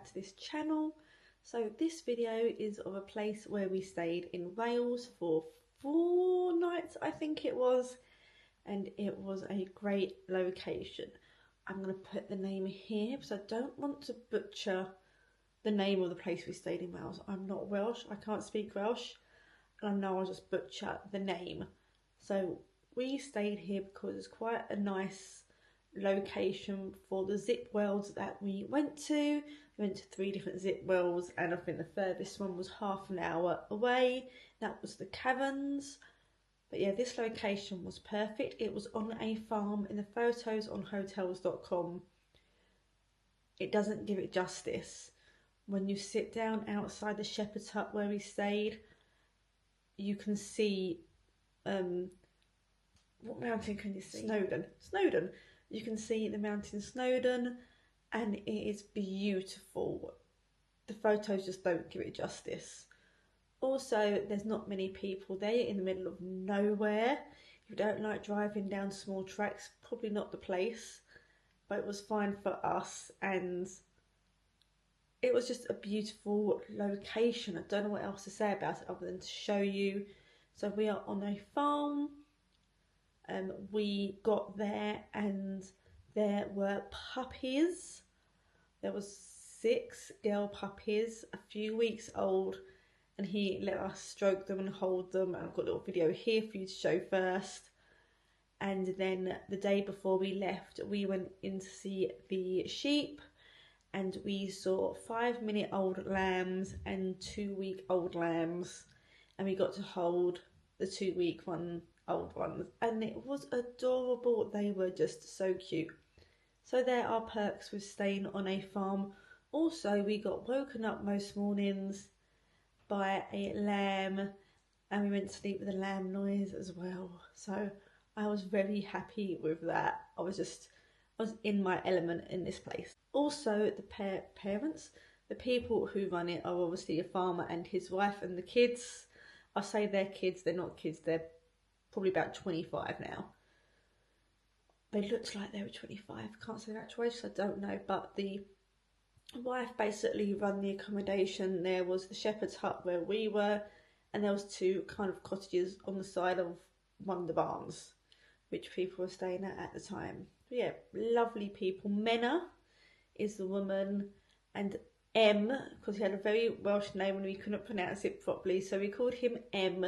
back to this channel. So this video is of a place where we stayed in Wales for 4 nights, I think it was, and it was a great location. I'm going to put the name here because I don't want to butcher the name of the place we stayed in Wales. I'm not Welsh, I can't speak Welsh, and I know I'll just butcher the name. So we stayed here because it's quite a nice location for the zip wells that we went to. We went to 3 different zip wells, and I think the furthest one was half an hour away. That was the Caverns. But yeah, this location was perfect. It was on a farm. In the photos on hotels.com, it doesn't give it justice. When you sit down outside the shepherd's hut where we stayed, you can see what mountain can you see? Snowdon. You can see the mountain Snowdon, and it is beautiful. The photos just don't give it justice. Also, there's not many people there in the middle of nowhere. If you don't like driving down small tracks, probably not the place, but it was fine for us, and it was just a beautiful location. I don't know what else to say about it other than to show you. So we are on a farm. We got there and there were puppies. There was 6 girl puppies, a few weeks old, and he let us stroke them and hold them. And I've got a little video here for you to show first. And then the day before we left, we went in to see the sheep, and we saw 5-minute-old lambs and 2-week-old lambs, and we got to hold the 2-week-old ones, and it was adorable. They were just so cute. So there are perks with staying on a farm. Also, we got woken up most mornings by a lamb, and we went to sleep with a lamb noise as well. So I was very happy with that. I was in my element in this place. Also, the parents, the people who run it, are obviously a farmer and his wife and the kids. I say they're kids, they're not kids, they're probably about 25 now. They looked like they were 25, can't say their actual age, so I don't know, but the wife basically run the accommodation. There was the shepherd's hut where we were, and there was 2 kind of cottages on the side of one of the barns, which people were staying at the time. But yeah, lovely people. Menna is the woman, and M, because he had a very Welsh name and we couldn't pronounce it properly, so we called him M,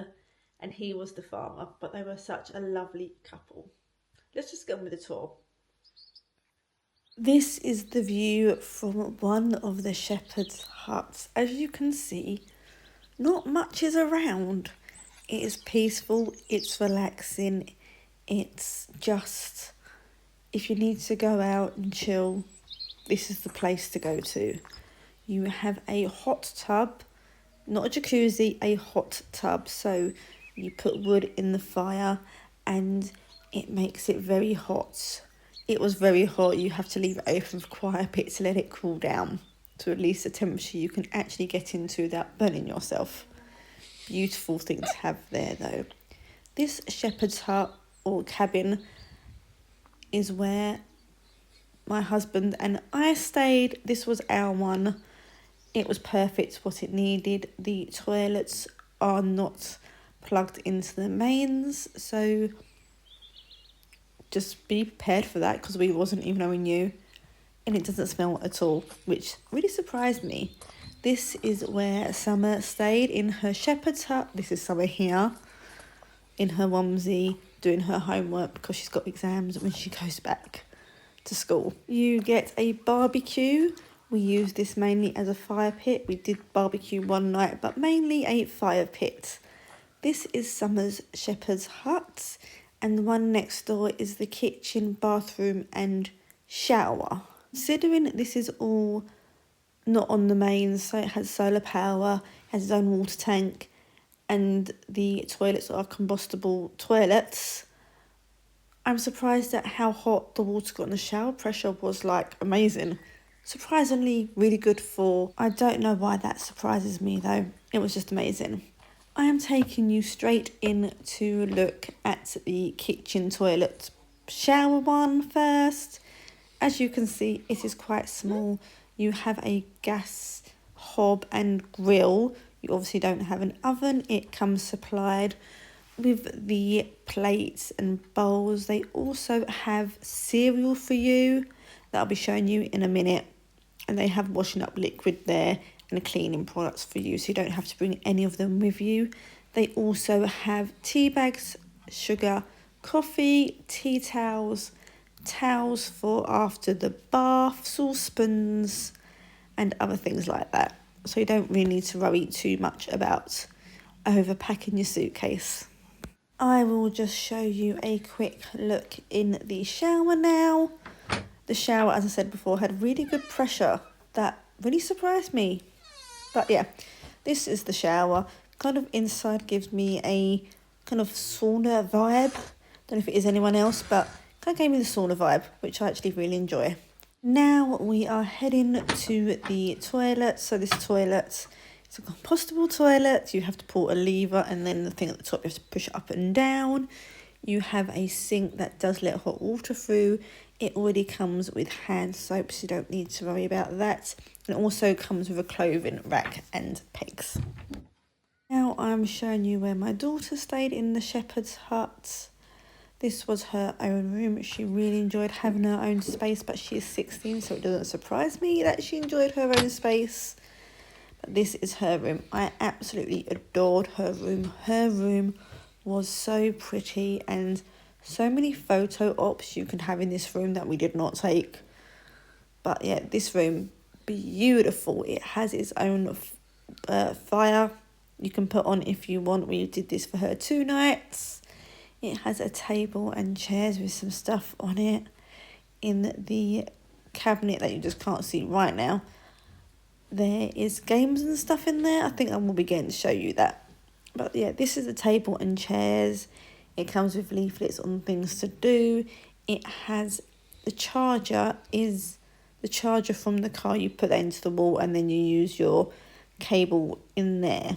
and he was the farmer. But they were such a lovely couple. Let's just get on with the tour. This is the view from one of the shepherd's huts. As you can see, not much is around. It is peaceful, it's relaxing, it's just, if you need to go out and chill, this is the place to go to. You have a hot tub, not a jacuzzi, a hot tub. So you put wood in the fire and it makes it very hot. It was very hot. You have to leave it open for quite a bit to let it cool down to at least a temperature you can actually get into without burning yourself. Beautiful thing to have there though. This shepherd's hut or cabin is where my husband and I stayed. This was our one. It was perfect what it needed. The toilets are not plugged into the mains, so just be prepared for that because we wasn't even knowing new, and it doesn't smell at all, which really surprised me. This is where Summer stayed in her shepherd's hut. This is Summer here in her onesie doing her homework because she's got exams when she goes back to school. You get a barbecue. We use this mainly as a fire pit. We did barbecue one night, but mainly a fire pit. This is Summer's shepherd's hut, and the one next door is the kitchen, bathroom and shower. Considering this is all not on the mains, so it has solar power, has its own water tank, and the toilets are combustible toilets, I'm surprised at how hot the water got in the shower. Pressure was like amazing. Surprisingly really good for, I don't know why that surprises me though. It was just amazing. I am taking you straight in to look at the kitchen toilet shower one first. As you can see, it is quite small. You have a gas hob and grill. You obviously don't have an oven. It comes supplied with the plates and bowls. They also have cereal for you that I'll be showing you in a minute. And they have washing up liquid there and cleaning products for you, so you don't have to bring any of them with you. They also have tea bags, sugar, coffee, tea towels, towels for after the bath, saucepans, and other things like that. So you don't really need to worry too much about overpacking your suitcase. I will just show you a quick look in the shower now. The shower, as I said before, had really good pressure. That really surprised me. But yeah, this is the shower. Kind of inside gives me a kind of sauna vibe. Don't know if it is anyone else, but kind of gave me the sauna vibe, which I actually really enjoy. Now we are heading to the toilet. So this toilet is a compostable toilet. You have to pull a lever, and then the thing at the top you have to push up and down. You have a sink that does let hot water through. It already comes with hand soap, so you don't need to worry about that. And it also comes with a clothing rack and pegs. Now I'm showing you where my daughter stayed in the shepherd's hut. This was her own room. She really enjoyed having her own space, but she is 16, so it doesn't surprise me that she enjoyed her own space. But this is her room. I absolutely adored her room. Her room was so pretty, and so many photo ops you can have in this room that we did not take. But yeah, this room, beautiful. It has its own fire you can put on if you want. We did this for her 2 nights. It has a table and chairs with some stuff on it. In the cabinet that you just can't see right now, there is games and stuff in there. I think I will begin to show you that. But yeah, this is the table and chairs. It comes with leaflets on things to do. It has the charger is the charger from the car. You put that into the wall and then you use your cable in there.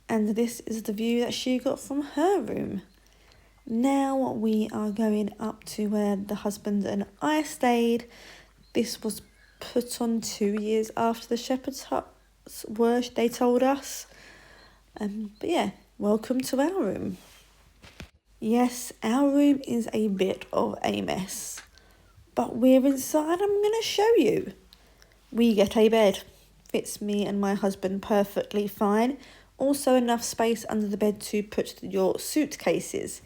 And this is the view that she got from her room. Now we are going up to where the husband and I stayed. This was put on 2 years after the shepherd's huts were, they told us. But yeah, welcome to our room. Yes, our room is a bit of a mess, but we're inside. I'm going to show you. We get a bed. Fits me and my husband perfectly fine. Also enough space under the bed to put your suitcases.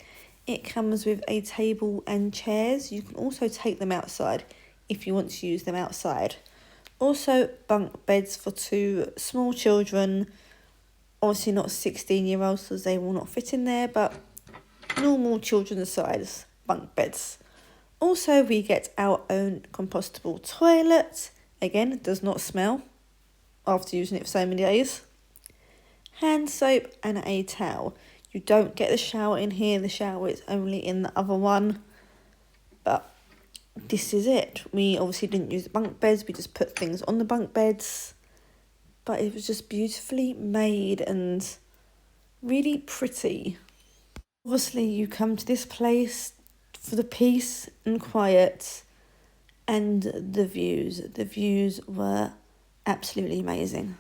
It comes with a table and chairs. You can also take them outside if you want to use them outside. Also bunk beds for 2 small children. Obviously not 16-year-olds because they will not fit in there, but normal children's size bunk beds. Also, we get our own compostable toilet. Again, it does not smell after using it for so many days. Hand soap and a towel. You don't get the shower in here. The shower is only in the other one. But this is it. We obviously didn't use the bunk beds. We just put things on the bunk beds. But it was just beautifully made and really pretty. Obviously, you come to this place for the peace and quiet and the views. The views were absolutely amazing.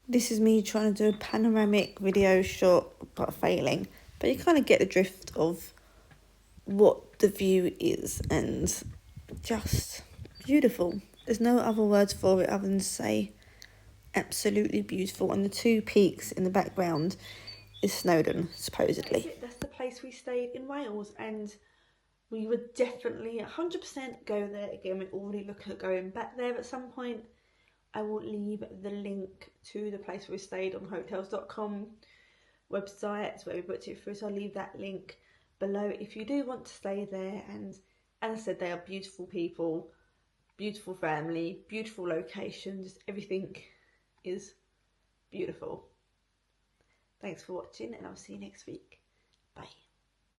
This is me trying to do a panoramic video shot, but failing. But you kind of get the drift of what the view is, and just beautiful. There's no other words for it other than to say absolutely beautiful. And the 2 peaks in the background is Snowdon, supposedly. That's the place we stayed in Wales, and we would definitely 100% go there again. We already look at going back there at some point. I will leave the link to the place where we stayed on hotels.com website where we booked it through, so I'll leave that link below if you do want to stay there. And as I said, they are beautiful people, beautiful family, beautiful locations. Everything is beautiful. Thanks for watching, and I'll see you next week. Bye.